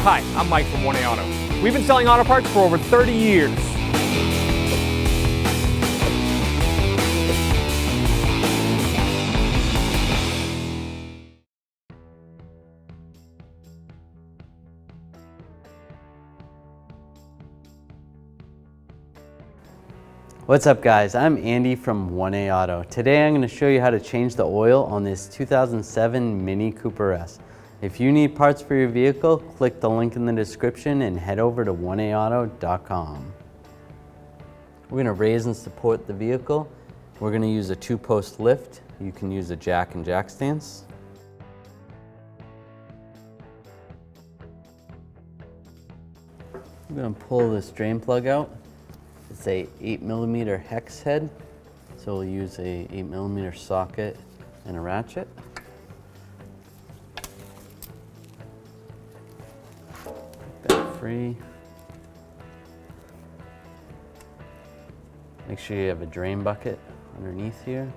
Hi, I'm Mike from 1A Auto. We've been selling auto parts for over 30 years. What's up guys, I'm Andy from 1A Auto. Today I'm going to show you how to change the oil on this 2007 Mini Cooper S. If you need parts for your vehicle, click the link in the description and head over to 1aauto.com. We're going to raise and support the vehicle. We're going to use a 2-post lift. You can use a jack and jack stance. I'm going to pull this drain plug out. It's a 8mm hex head, so we'll use a 8mm socket and a ratchet. Get that free. Make sure you have a drain bucket underneath here.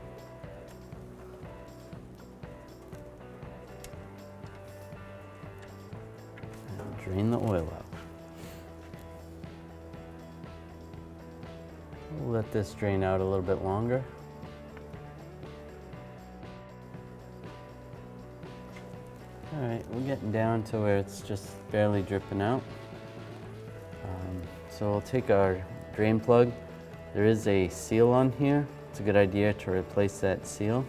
And drain the oil out. We'll let this drain out a little bit longer. All right, we're getting down to where it's just barely dripping out. So we'll take our drain plug. There is a seal on here. It's a good idea to replace that seal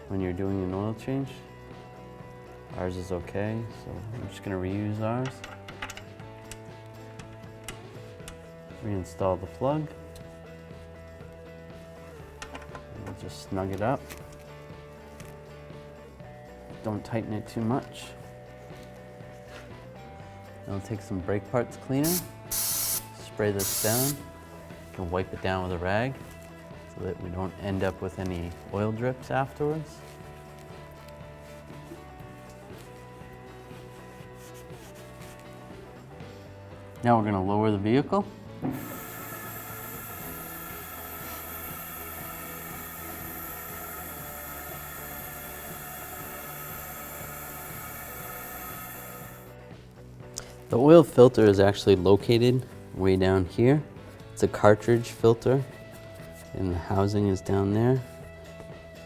when you're doing an oil change. Ours is okay, so I'm just gonna reuse ours. Reinstall the plug. Just snug it up. Don't tighten it too much. I'll take some brake parts cleaner, spray this down. You can wipe it down with a rag so that we don't end up with any oil drips afterwards. Now we're going to lower the vehicle. The oil filter is actually located way down here. It's a cartridge filter and the housing is down there.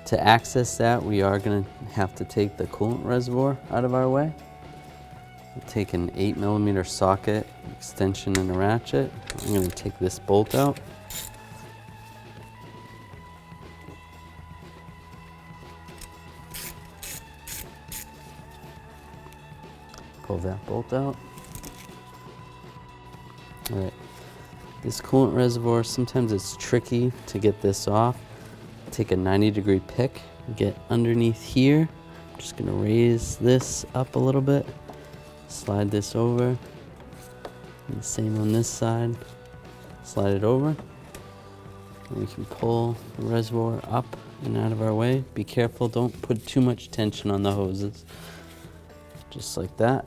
To access that, we are going to have to take the coolant reservoir out of our way. We'll take an 8mm socket, extension and a ratchet. I'm going to take this bolt out. Pull that bolt out. All right, this coolant reservoir, sometimes it's tricky to get this off. Take a 90-degree pick, get underneath here. I'm just gonna raise this up a little bit, slide this over. And the same on this side, slide it over. And we can pull the reservoir up and out of our way. Be careful, don't put too much tension on the hoses. Just like that.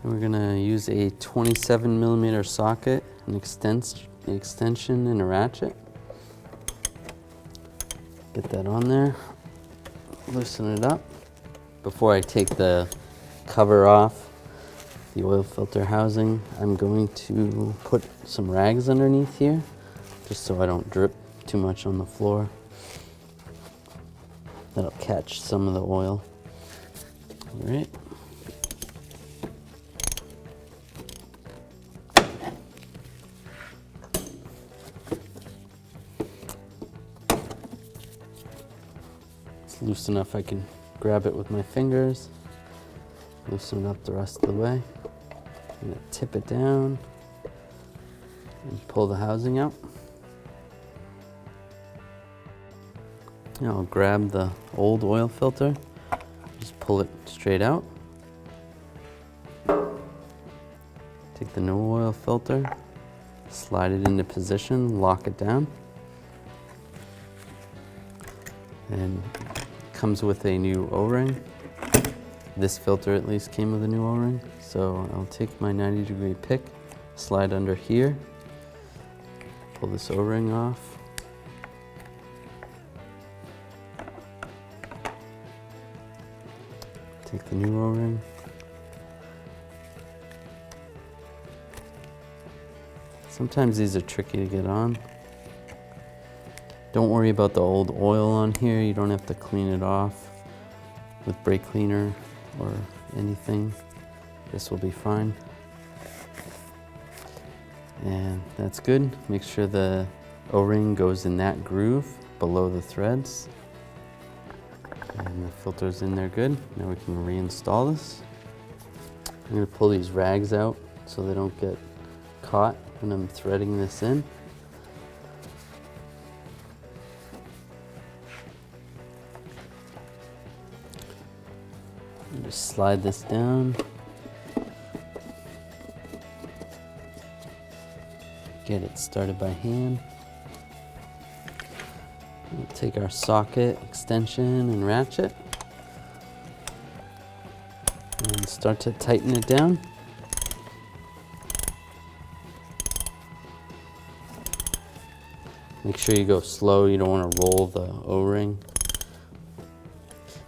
And we're gonna use a 27mm socket, an extension and a ratchet. Get that on there, loosen it up. Before I take the cover off the oil filter housing, I'm going to put some rags underneath here, just so I don't drip too much on the floor. That'll catch some of the oil. All right. It's loose enough I can grab it with my fingers. Loosen it up the rest of the way. I'm gonna tip it down and pull the housing out. Now I'll grab the old oil filter, just pull it straight out. Take the new oil filter, slide it into position, lock it down. And it comes with a new O-ring. This filter at least came with a new O-ring. So I'll take my 90-degree pick, slide under here, pull this O-ring off. Take the new O-ring. Sometimes these are tricky to get on. Don't worry about the old oil on here. You don't have to clean it off with brake cleaner or anything. This will be fine. And that's good. Make sure the O-ring goes in that groove below the threads. And the filter's in there good. Now we can reinstall this. I'm gonna pull these rags out so they don't get caught when I'm threading this in. And just slide this down. Get it started by hand. We'll take our socket extension and ratchet and start to tighten it down. Make sure you go slow, you don't want to roll the O-ring.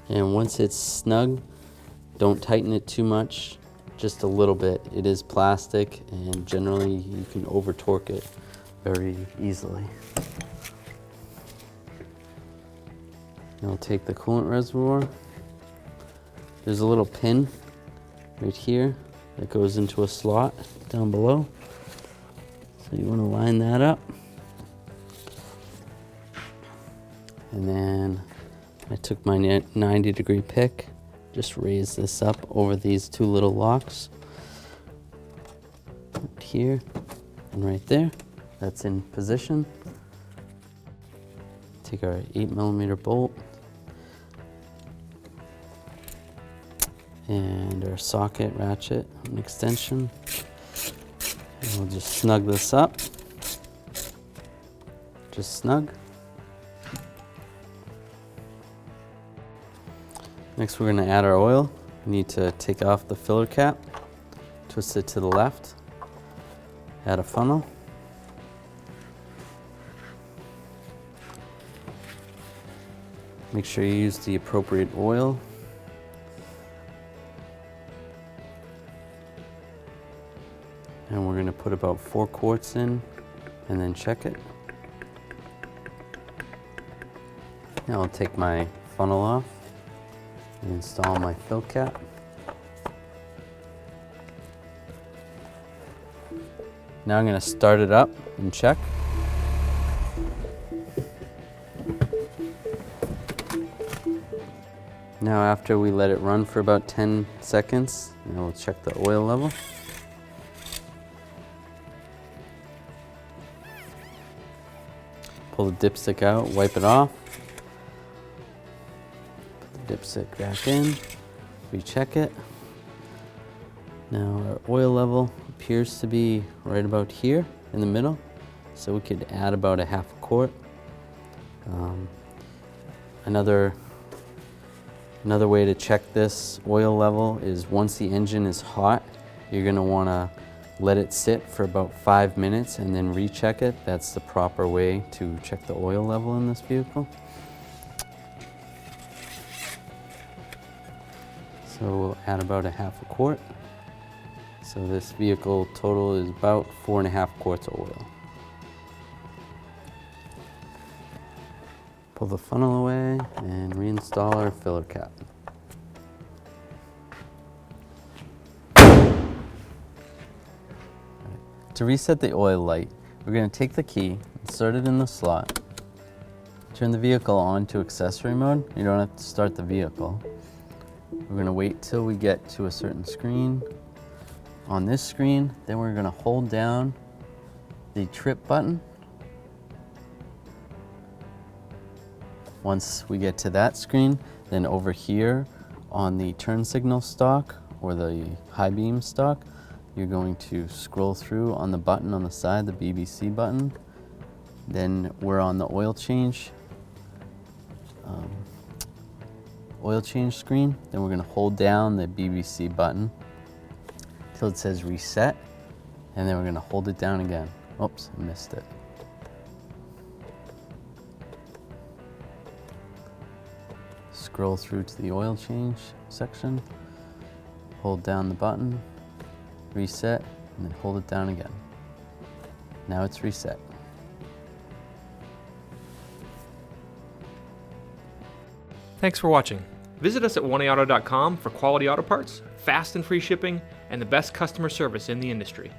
And once it's snug, don't tighten it too much, just a little bit. It is plastic and generally you can over torque it very easily. Now I'll take the coolant reservoir. There's a little pin right here that goes into a slot down below. So you want to line that up. And then I took my 90-degree pick, just raise this up over these two little locks. Right here and right there. That's in position. Take our 8mm bolt and our socket ratchet and extension. And we'll just snug this up. Just snug. Next we're going to add our oil. We need to take off the filler cap, twist it to the left, add a funnel. Make sure you use the appropriate oil. And we're going to put about 4 quarts in and then check it. Now I'll take my funnel off and install my fill cap. Now I'm going to start it up and check. Now after we let it run for about 10 seconds, we'll check the oil level. Pull the dipstick out, wipe it off. Put the dipstick back in, recheck it. Now our oil level appears to be right about here in the middle, so we could add about a half a quart. Another way to check this oil level is once the engine is hot, you're going to want to let it sit for about 5 minutes and then recheck it. That's the proper way to check the oil level in this vehicle. So we'll add about a half a quart. So this vehicle total is about 4.5 quarts of oil. Pull the funnel away and reinstall our filler cap. To reset the oil light, we're going to take the key, insert it in the slot, turn the vehicle on to accessory mode. You don't have to start the vehicle. We're going to wait till we get to a certain screen. On this screen, then we're going to hold down the trip button. Once we get to that screen, then over here on the turn signal stalk or the high beam stalk, you're going to scroll through on the button on the side, the BBC button. Then we're on the oil change screen. Then we're going to hold down the BBC button till it says reset, and then we're going to hold it down again. Oops, I missed it. Scroll through to the oil change section, hold down the button, reset, and then hold it down again. Now it's reset. Thanks for watching. Visit us at 1AAuto.com for quality auto parts, fast and free shipping, and the best customer service in the industry.